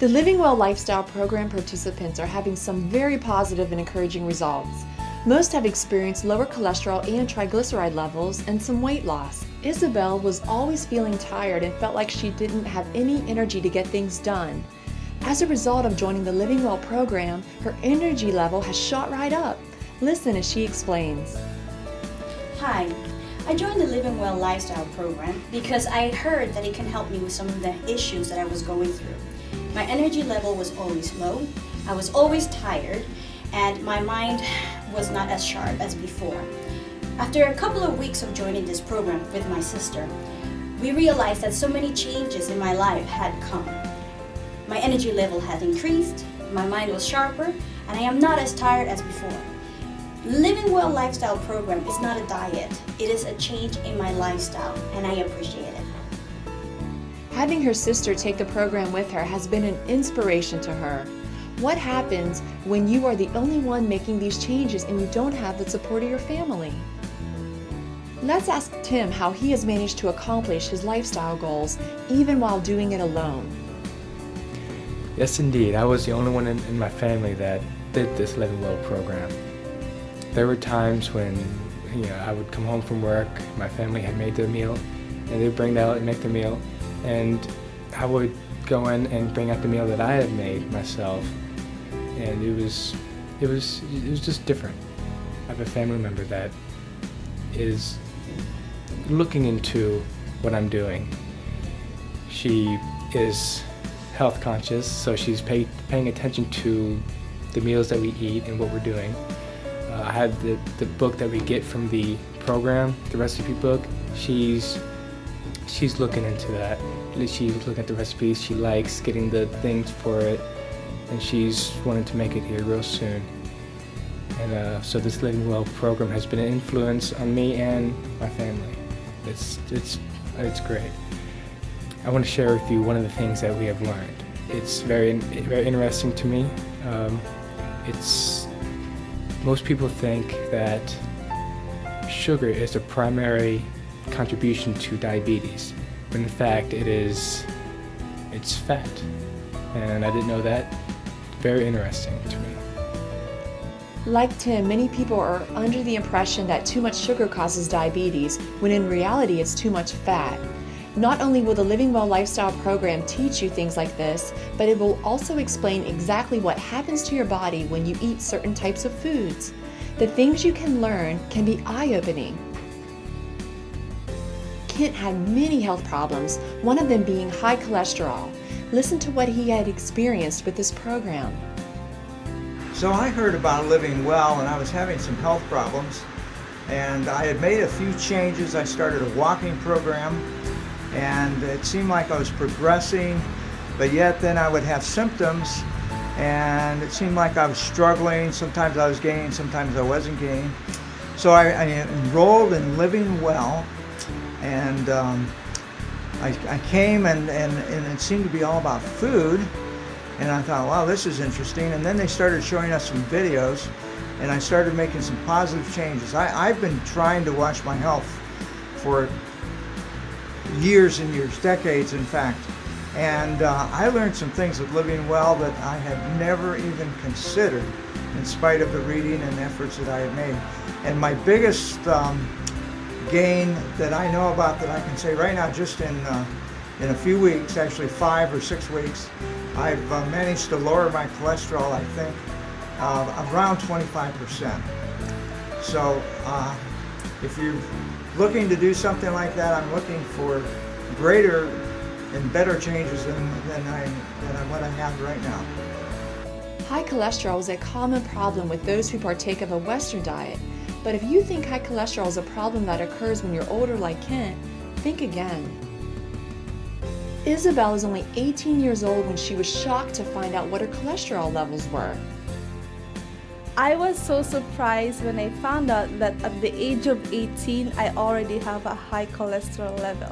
The LivingWell lifestyle program participants are having some very positive and encouraging results. Most have experienced lower cholesterol and triglyceride levels and some weight loss. Isabel was always feeling tired and felt like she didn't have any energy to get things done. As a result of joining the LivingWell program, her energy level has shot right up. Listen as she explains. Hi, I joined the LivingWell lifestyle program because I heard that it can help me with some of the issues that I was going through. My energy level was always low, I was always tired, and my mind was not as sharp as before. After a couple of weeks of joining this program with my sister, we realized that so many changes in my life had come. My energy level had increased, my mind was sharper, and I am not as tired as before. LivingWell lifestyle program is not a diet, it is a change in my lifestyle, and I appreciate it. Having her sister take the program with her has been an inspiration to her. What happens when you are the only one making these changes and you don't have the support of your family? Let's ask Tim how he has managed to accomplish his lifestyle goals even while doing it alone. Yes, indeed. I was the only one in my family that did this LivingWell program. There were times when I would come home from work, my family had made the meal, and they'd bring it out and make the meal, and I would go in and bring out the meal that I had made myself, and it was just different. I have a family member that is looking into what I'm doing. She is health conscious, so she's paying attention to the meals that we eat and what we're doing. I had the book that we get from the program, the recipe book. She's looking into that. She's looking at the recipes. She likes getting the things for it, and she's wanting to make it here real soon. And so this LivingWell program has been an influence on me and my family. It's great. I want to share with you one of the things that we have learned. It's very interesting to me. Most people think that sugar is the primary contribution to diabetes, when in fact it's fat. And I didn't know that. Very interesting to me. Like Tim, many people are under the impression that too much sugar causes diabetes, when in reality it's too much fat. Not only will the LivingWell lifestyle program teach you things like this, but it will also explain exactly what happens to your body when you eat certain types of foods. The things you can learn can be eye-opening. Kent had many health problems, one of them being high cholesterol. Listen to what he had experienced with this program. So I heard about LivingWell and I was having some health problems, and I had made a few changes. I started a walking program, and it seemed like I was progressing, but yet then I would have symptoms and it seemed like I was struggling. Sometimes I was gaining, sometimes I wasn't gaining. So I enrolled in LivingWell, and I came and it seemed to be all about food, and I thought, wow, this is interesting. And then they started showing us some videos, and I started making some positive changes. I've been trying to watch my health for years and years, decades in fact, and I learned some things with LivingWell that I had never even considered, in spite of the reading and efforts that I had made. And my biggest gain that I know about, that I can say right now, just in a few weeks, actually 5 or 6 weeks, I've managed to lower my cholesterol, I think, around 25%. So if you're looking to do something like that, I'm looking for greater and better changes than what I have right now. High cholesterol is a common problem with those who partake of a Western diet. But if you think high cholesterol is a problem that occurs when you're older like Kent, think again. Isabel is only 18 years old when she was shocked to find out what her cholesterol levels were. I was so surprised when I found out that at the age of 18, I already have a high cholesterol level.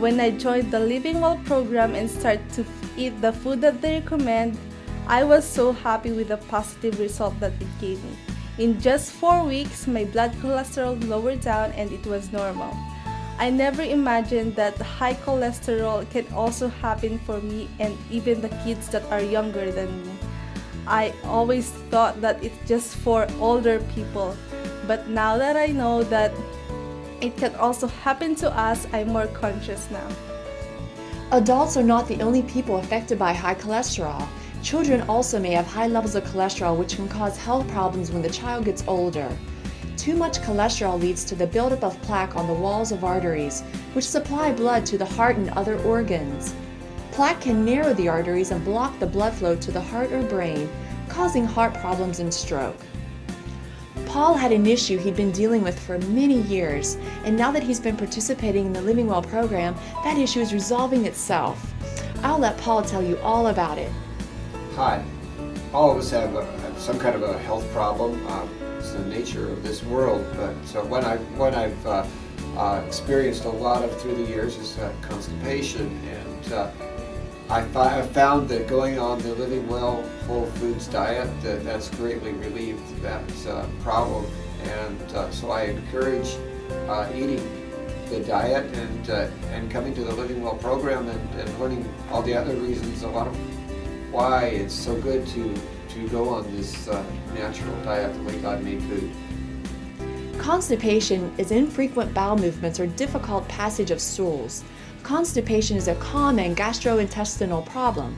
When I joined the LivingWell program and started to eat the food that they recommend, I was so happy with the positive result that it gave me. In just 4 weeks, my blood cholesterol lowered down and it was normal. I never imagined that high cholesterol can also happen for me and even the kids that are younger than me. I always thought that it's just for older people, but now that I know that it can also happen to us, I'm more conscious now. Adults are not the only people affected by high cholesterol. Children also may have high levels of cholesterol, which can cause health problems when the child gets older. Too much cholesterol leads to the buildup of plaque on the walls of arteries, which supply blood to the heart and other organs. Plaque can narrow the arteries and block the blood flow to the heart or brain, causing heart problems and stroke. Paul had an issue he'd been dealing with for many years, and now that he's been participating in the LivingWell program, that issue is resolving itself. I'll let Paul tell you all about it. Hi. All of us have some kind of a health problem. It's the nature of this world. But so what I've experienced a lot of through the years is constipation, and I found that going on the LivingWell whole foods diet that's greatly relieved that problem. And so I encourage eating the diet and coming to the LivingWell program and learning all the other reasons, a lot of why it's so good to go on this natural diet the way God made food. Constipation is infrequent bowel movements or difficult passage of stools. Constipation is a common gastrointestinal problem.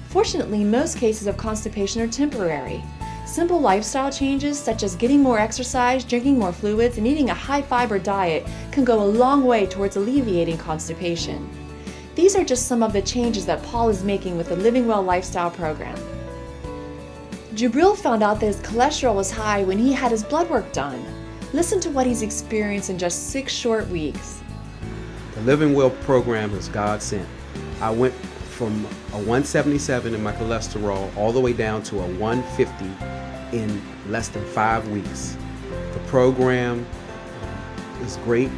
Fortunately, most cases of constipation are temporary. Simple lifestyle changes such as getting more exercise, drinking more fluids, and eating a high-fiber diet can go a long way towards alleviating constipation. These are just some of the changes that Paul is making with the LivingWell lifestyle program. Jabril found out that his cholesterol was high when he had his blood work done. Listen to what he's experienced in just 6 short weeks. The LivingWell program is God sent. I went from a 177 in my cholesterol all the way down to a 150 in less than 5 weeks. The program is great,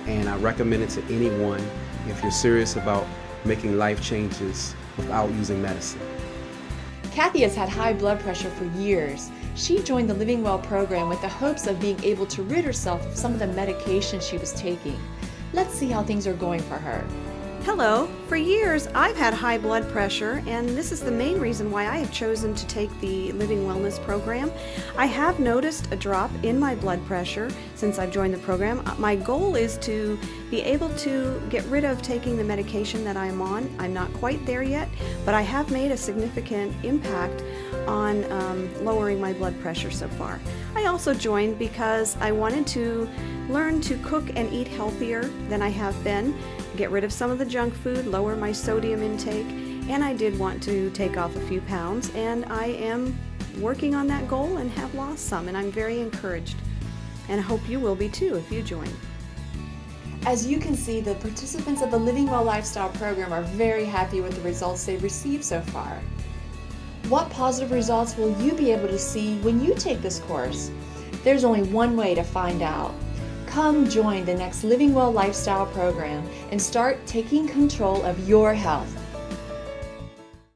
and I recommend it to anyone if you're serious about making life changes without using medicine. Kathy has had high blood pressure for years. She joined the LivingWell program with the hopes of being able to rid herself of some of the medication she was taking. Let's see how things are going for her. Hello. For years, I've had high blood pressure, and this is the main reason why I have chosen to take the Living Wellness program. I have noticed a drop in my blood pressure since I've joined the program. My goal is to be able to get rid of taking the medication that I'm on. I'm not quite there yet, but I have made a significant impact on lowering my blood pressure so far. I also joined because I wanted to learn to cook and eat healthier than I have been, get rid of some of the junk food, lower my sodium intake, and I did want to take off a few pounds, and I am working on that goal and have lost some, and I'm very encouraged. And I hope you will be too if you join. As you can see, the participants of the LivingWell Lifestyle program are very happy with the results they've received so far. What positive results will you be able to see when you take this course? There's only one way to find out. Come join the next LivingWell Lifestyle program and start taking control of your health.